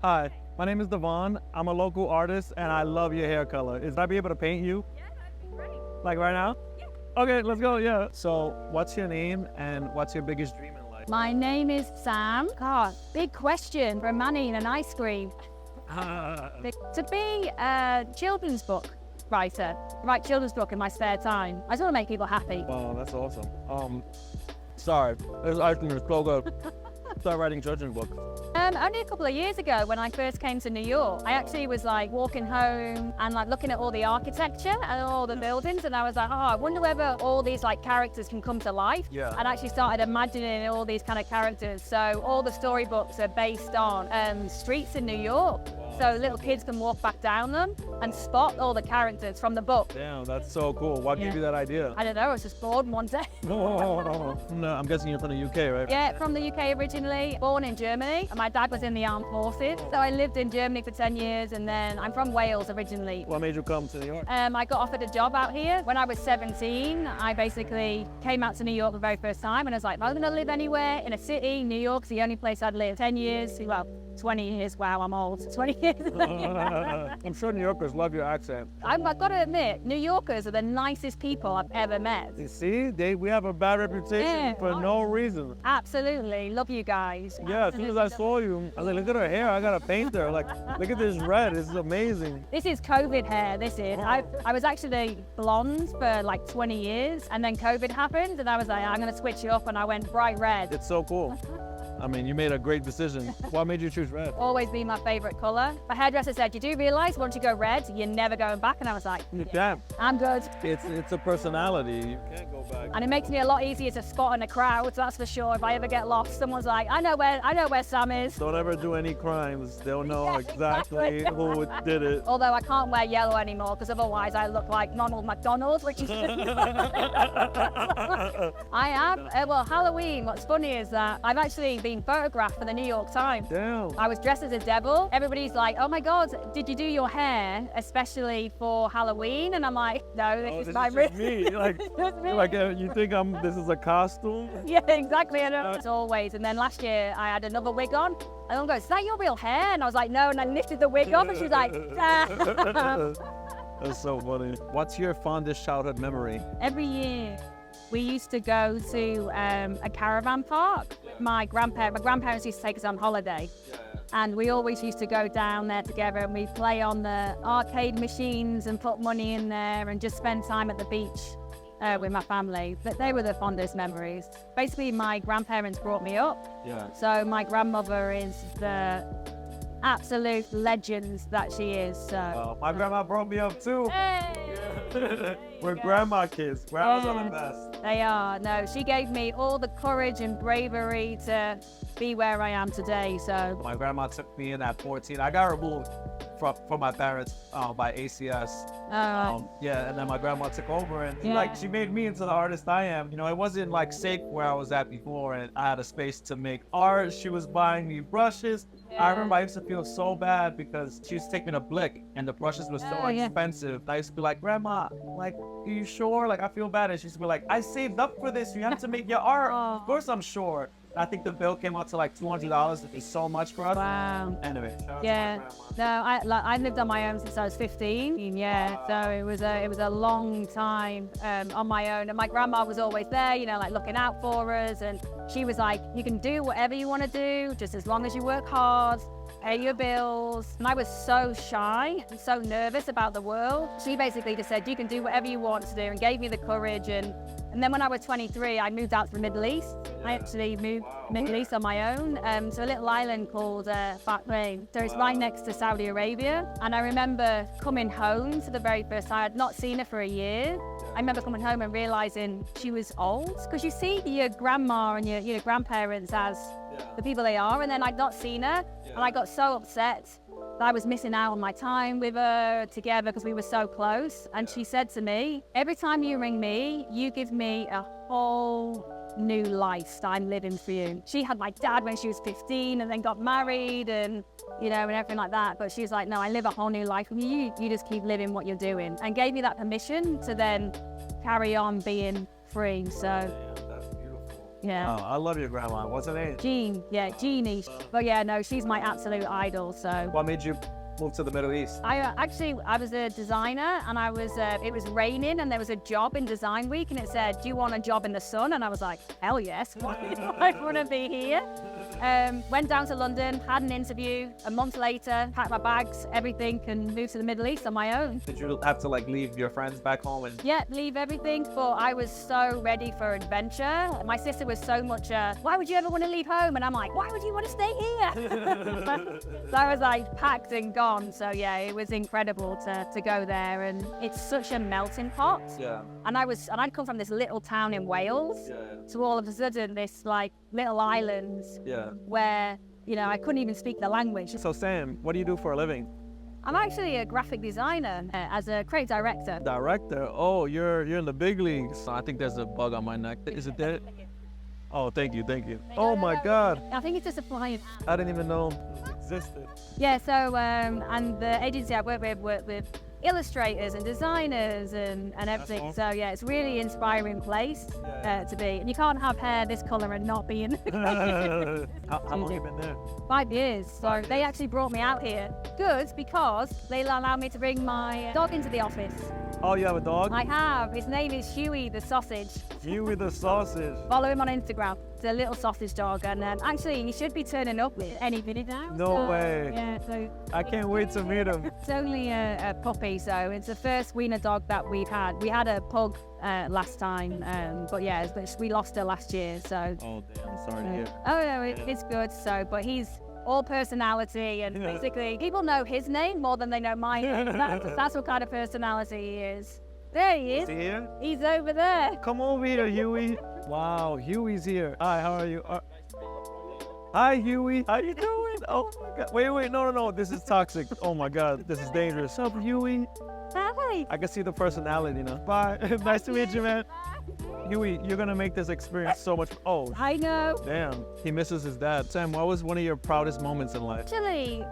Hi, my name is Devon. I'm a local artist and I love your hair color. Is I be able to paint you? Yeah, that'd be great. Like right now? Yeah. Okay, let's go, yeah. So what's your name and what's your biggest dream in life? My name is Sam. God, big question for a man eating an ice cream. To be a children's book writer, write children's book in my spare time. I just want to make people happy. Wow, that's awesome. Sorry, this ice cream is so good. Start writing children's books. Only a couple of years ago when I first came to New York, I actually was like walking home and like looking at all the architecture and all the buildings, and I was like, oh, I wonder whether all these like characters can come to life. Yeah. And I actually started imagining all these kind of characters. So all the storybooks are based on streets in New York. So little kids can walk back down them and spot all the characters from the book. Damn, that's so cool. What gave you that idea? I don't know, I was just bored one day. No, I'm guessing you're from the UK, right? Yeah, from the UK originally, born in Germany. And my dad was in the armed forces. So I lived in Germany for 10 years and then I'm from Wales originally. What made you come to New York? I got offered a job out here. When I was 17, I basically came out to New York the very first time and I was like, if I was gonna live anywhere in a city, New York's the only place I'd live. 10 years, well, 20 years, wow, I'm old. 20 years. I'm sure New Yorkers love your accent. I've got to admit, New Yorkers are the nicest people I've ever met. You see, we have a bad reputation for no reason. Absolutely, love you guys. Yeah, as soon as I saw you, I was like, look at her hair, I gotta paint her. Like, look at this red, this is amazing. This is COVID hair, this is. I was actually blonde for like 20 years and then COVID happened and I was like, I'm gonna switch it up and I went bright red. It's so cool. I mean, you made a great decision. What made you choose red? Always been my favorite color. My hairdresser said, you do realize once you go red, you're never going back. And I was like, You can't. I'm good. It's a personality. You can't go back. And it makes me a lot easier to spot in a crowd, that's for sure. If I ever get lost, someone's like, I know where Sam is. Don't ever do any crimes. They'll know exactly who did it. Although I can't wear yellow anymore because otherwise I look like Ronald McDonald, which is I am. Well, Halloween, what's funny is that I've actually been photographed for the New York Times. Damn. I was dressed as a devil. Everybody's like, oh my God, did you do your hair especially for Halloween? And I'm like, no, this is my real me. Like, you think this is a costume? Yeah, exactly. I know. As always. And then last year I had another wig on. And everyone goes, is that your real hair? And I was like, no. And I lifted the wig off and she's like, ah. That's so funny. What's your fondest childhood memory? Every year we used to go to a caravan park. My grandparents used to take us on holiday. And we always used to go down there together and we'd play on the arcade machines and put money in there and just spend time at the beach with my family. But they were the fondest memories. Basically, my grandparents brought me up. Yeah. So my grandmother is the absolute legend that she is. So my grandma brought me up too. Hey! We're grandma kids. Grandmas are the best. They are. No, she gave me all the courage and bravery to be where I am today. So my grandma took me in at 14. I got removed from my parents by ACS. Yeah, and then my grandma took over and she made me into the artist I am. You know, it wasn't like safe where I was at before and I had a space to make art. She was buying me brushes. Yeah. I remember I used to feel so bad because she used to take me to Blick and the brushes were so expensive. I used to be like, Grandma, like, are you sure? Like, I feel bad. And she used to be like, I saved up for this. You have to make your art. Of course I'm sure. I think the bill came out to like $200. It's so much for us. Wow. Anyway, shout out to my grandma. No, I lived on my own since I was 15. Yeah, so it was a long time on my own. And my grandma was always there, you know, like looking out for us. And she was like, you can do whatever you want to do, just as long as you work hard, pay your bills. And I was so shy and so nervous about the world. She basically just said, you can do whatever you want to do, and gave me the courage. And then when I was 23, I moved out to the Middle East. I actually moved Middle East on my own to a little island called Bahrain. So it's right next to Saudi Arabia. And I remember coming home for the very first time. I had not seen her for a year. I remember coming home and realizing she was old, because you see your grandma and your grandparents as the people they are, and then I'd not seen her, and I got so upset that I was missing out on my time with her together because we were so close. And she said to me, every time you ring me, you give me a whole new life that I'm living for you. She had my dad when she was 15 and then got married and, you know, and everything like that. But she's like, no, I live a whole new life with you. You just keep living what you're doing. And gave me that permission to then carry on being free. So that's beautiful. Yeah. Oh, I love your grandma. What's her name? Jean, yeah, Jeannie. But yeah, no, she's my absolute idol. So What made you move to the Middle East? I was a designer, and it was raining, and there was a job in Design Week, and it said, "Do you want a job in the sun?" And I was like, "Hell yes, I want to be here." Went down to London, had an interview. A month later, packed my bags, everything, and moved to the Middle East on my own. Did you have to like leave your friends back home and? Yeah, leave everything, but I was so ready for adventure. My sister was so much, why would you ever want to leave home? And I'm like, why would you want to stay here? So I was like packed and gone. So yeah, it was incredible to go there, and it's such a melting pot. Yeah. And I'd come from this little town in Wales Yeah. to all of a sudden this like little island Yeah. where, you know, I couldn't even speak the language. So Sam, what do you do for a living? I'm actually a graphic designer as a creative director. Director. Oh, you're in the big leagues. I think there's a bug on my neck. Is it dead? Oh, thank you. Oh my God. I think it's just a flying. I didn't even know it existed. Yeah, so and the agency I work with illustrators and designers and everything. awesome. So yeah, it's really inspiring place to be. And you can't have hair this color and not be in. How long have you been there? 5 years. So they actually brought me out here. Good, because they allow me to bring my dog into the office. Oh, you have a dog? I have. His name is Huey the Sausage. You with the sausage. Follow him on Instagram. It's a little sausage dog, and actually he should be turning up any minute now. No way. Yeah, so I can't wait to meet him. it's only a puppy, so it's the first wiener dog that we've had. We had a pug last time, but yeah, we lost her last year. So. Oh damn, sorry to hear. Oh no, it's good. So, but he's all personality, and basically people know his name more than they know my name. That's what kind of personality he is. There he is. Is he here? He's over there. Come over here, Huey. Wow, Huey's here. Hi, how are you? Hi, Huey. How you doing? Oh my God. Wait, no. This is toxic. Oh my God, this is dangerous. What's up, Huey? Hi. I can see the personality now. Bye. Nice to meet you, man. Huey, you're gonna make this experience so much. Oh, I know. damn. He misses his dad. Sam, what was one of your proudest moments in life? Actually,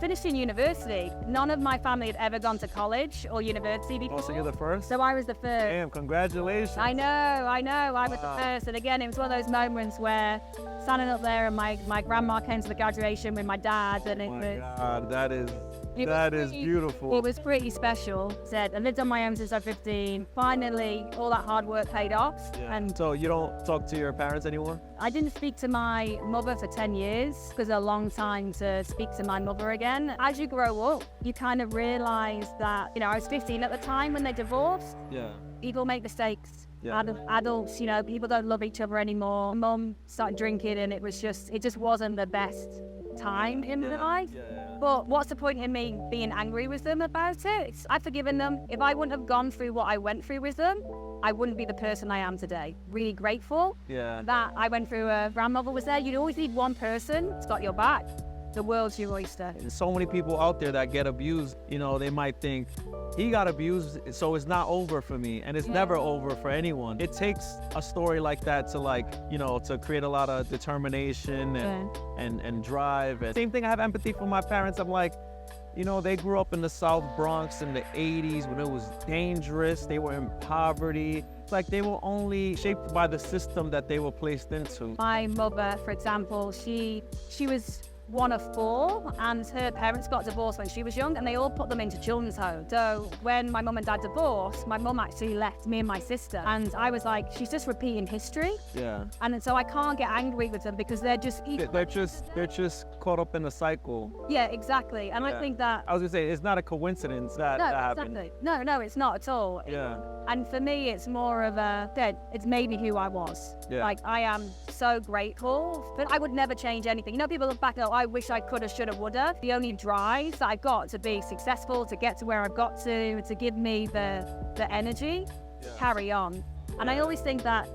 finishing university. None of my family had ever gone to college or university before. Oh, so you're the first? So I was the first. Damn, congratulations. I know. I was the first. And again, it was one of those moments where standing up there and my grandma came to the graduation with my dad, and Oh my God, that is beautiful. It was pretty special. Said I lived on my own since I was 15. Finally, all that hard work paid off. Yeah. And So you don't talk to your parents anymore? I didn't speak to my mother for 10 years because a long time to speak to my mother again. As you grow up, you kind of realize that, you know, I was 15 at the time when they divorced. Yeah. People make mistakes. Yeah. Adults, you know, people don't love each other anymore. Mum started drinking, and it just wasn't the best time in my life. But what's the point in me being angry with them about it? I've forgiven them. If I wouldn't have gone through what I went through with them, I wouldn't be the person I am today. Really grateful Yeah. that I went through. A grandmother was there. You'd always need one person that's got your back. The world's your oyster. There's so many people out there that get abused. You know, they might think he got abused, so it's not over for me, and it's never over for anyone. It takes a story like that to, like, you know, to create a lot of determination and drive. And same thing, I have empathy for my parents. I'm like, you know, they grew up in the South Bronx in the 80s when it was dangerous. They were in poverty. It's like they were only shaped by the system that they were placed into. My mother, for example, she was one of 4, and her parents got divorced when she was young, and they all put them into children's homes. So when my mum and dad divorced, my mum actually left me and my sister, and I was like, she's just repeating history. Yeah. And so I can't get angry with them because they're just They're just caught up in a cycle. yeah, exactly. And I think that I was gonna say, it's not a coincidence that happened. exactly. No, it's not at all. Yeah. And for me, it's more of it's maybe who I was. Yeah. Like, I am so grateful, but I would never change anything. You know, people look back and go, I wish I coulda, shoulda, woulda. The only drive that I got to be successful, to get to where I've got to give me the energy, carry on. And I always think that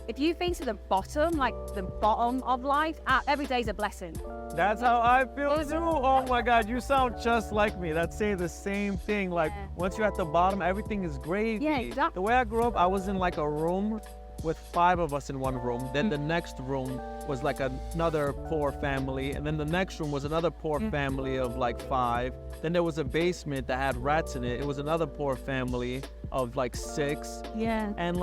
if you've been to the bottom, like the bottom of life, every day's a blessing. That's how I feel too. Oh my God, you sound just like me. That's saying the same thing. Like, once you're at the bottom, everything is gravy. Yeah, exactly. The way I grew up, I was in like a room with 5 of us in one room. Then the next room was like another poor family. And then the next room was another poor family of like 5. Then there was a basement that had rats in it. It was another poor family of like 6. Yeah. And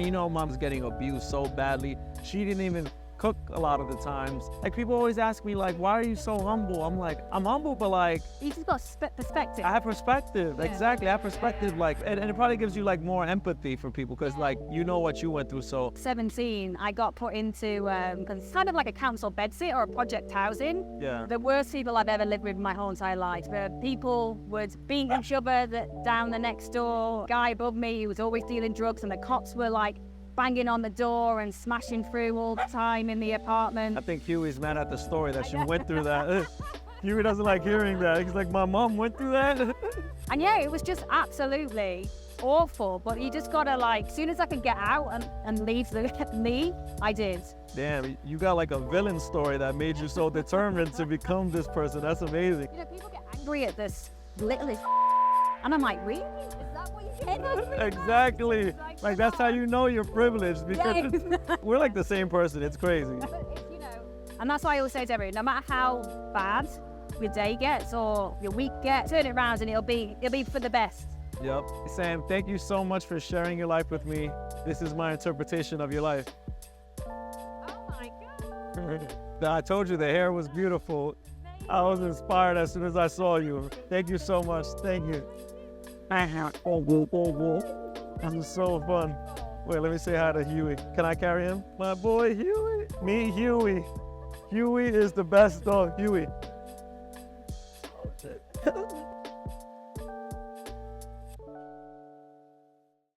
you know, mom's getting abused so badly. She didn't even cook a lot of the times. Like, people always ask me, like, why are you so humble? I'm like, I'm humble, but like, You just got perspective. I have perspective. Yeah. Exactly. I have perspective. Like, and it probably gives you like more empathy for people because like, you know what you went through. So 17, I got put into kind of like a council bedsit or a project housing. yeah. The worst people I've ever lived with in my whole entire life. Where people would beat each other down the next door. Guy above me who was always dealing drugs, and the cops were like banging on the door and smashing through all the time in the apartment. I think Huey's mad at the story that she went through that. Huey doesn't like hearing that. He's like, my mom went through that. And yeah, it was just absolutely awful. But you just gotta like, as soon as I could get out and leave I did. Damn, you got like a villain story that made you so determined to become this person. That's amazing. You know, people get angry at this littlest and I'm like, really? Is that what you get? Exactly. Like, that's how you know you're privileged, because Yeah. we're like the same person. It's crazy. But it's, you know, and that's why I always say to everyone, no matter how bad your day gets or your week gets, turn it around and it'll be for the best. Yep. Sam, thank you so much for sharing your life with me. This is my interpretation of your life. Oh my God. I told you the hair was beautiful. I was inspired as soon as I saw you. Thank you so much. Thank you. That was so fun. Wait, let me say hi to Huey. Can I carry him? My boy Huey. Meet Huey. Huey is the best dog. Huey.